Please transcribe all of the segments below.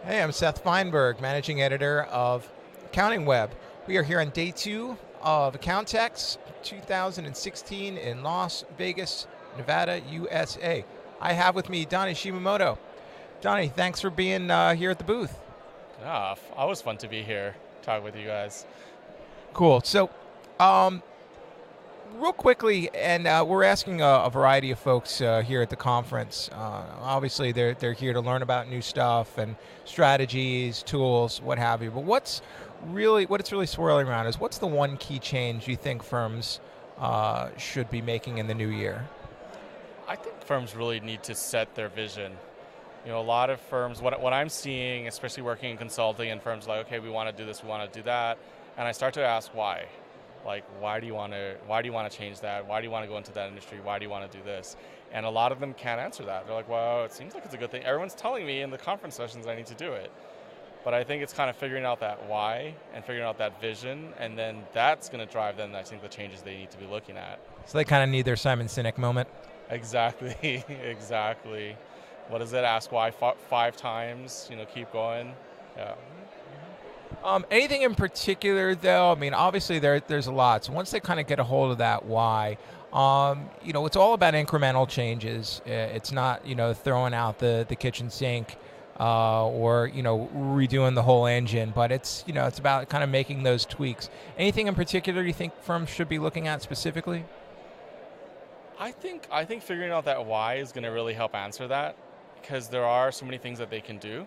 Hey, I'm Seth Feinberg, Managing Editor of Accounting Web. We are here on day 2 of AccountX 2016 in Las Vegas, Nevada, USA. I have with me Donny Shimamoto. Donny, thanks for being here at the booth. Always fun to be here, talk with you guys. Cool. So, um, real quickly, and we're asking a variety of folks here at the conference. Obviously, they're here to learn about new stuff and strategies, tools, what have you. But what it's really swirling around is what's the one key change you think firms should be making in the new year? I think firms really need to set their vision. You know, a lot of firms, what I'm seeing, especially working in consulting, and firms like, okay, we want to do this, we want to do that, and I start to ask why. Like, why do you want to change that? Why do you want to go into that industry? Why do you want to do this? And a lot of them can't answer that. They're like, well, it seems like it's a good thing. Everyone's telling me in the conference sessions I need to do it. But I think it's kind of figuring out that why and figuring out that vision, and then that's going to drive them, I think, the changes they need to be looking at. So they kind of need their Simon Sinek moment. Exactly, exactly. What is it? Ask why five times, keep going. Yeah. Anything in particular, though? I mean, obviously there's a lot. So once they kind of get a hold of that why, it's all about incremental changes. It's not, throwing out the kitchen sink or, redoing the whole engine, but it's about kind of making those tweaks. Anything in particular you think firms should be looking at specifically? I think figuring out that why is going to really help answer that, because there are so many things that they can do.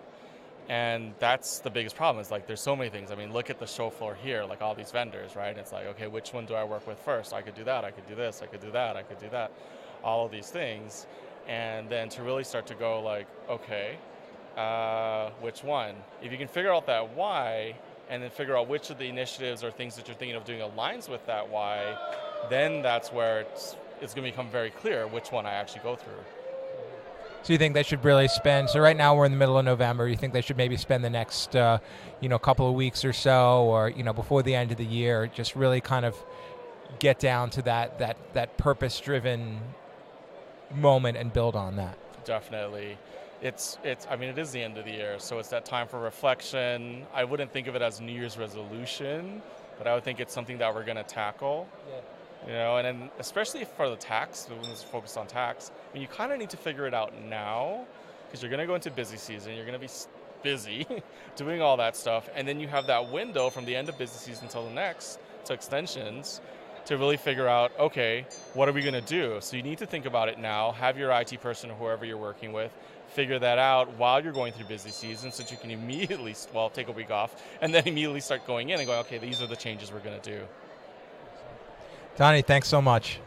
And that's the biggest problem, is like there's so many things. I mean, look at the show floor here, like all these vendors, right? It's like, okay, which one do I work with first? I could do that, I could do this, I could do that, I could do that, all of these things. And then to really start to go like, okay, which one? If you can figure out that why, and then figure out which of the initiatives or things that you're thinking of doing aligns with that why, then that's where it's going to become very clear which one I actually go through. So you think they should really spend, so right now we're in the middle of November, you think they should maybe spend the next couple of weeks or so, or before the end of the year, just really kind of get down to that purpose-driven moment and build on that? Definitely. It is the end of the year, so it's that time for reflection. I wouldn't think of it as New Year's resolution, but I would think it's something that we're going to tackle. Yeah. And then especially for the tax, when it's focused on tax, I mean, you kind of need to figure it out now, because you're going to go into busy season, you're going to be busy doing all that stuff, and then you have that window from the end of busy season until the next, to extensions, to really figure out, okay, what are we going to do? So you need to think about it now, have your IT person or whoever you're working with figure that out while you're going through busy season, so that you can immediately, take a week off, and then immediately start going in and going, okay, these are the changes we're going to do. Donny, thanks so much.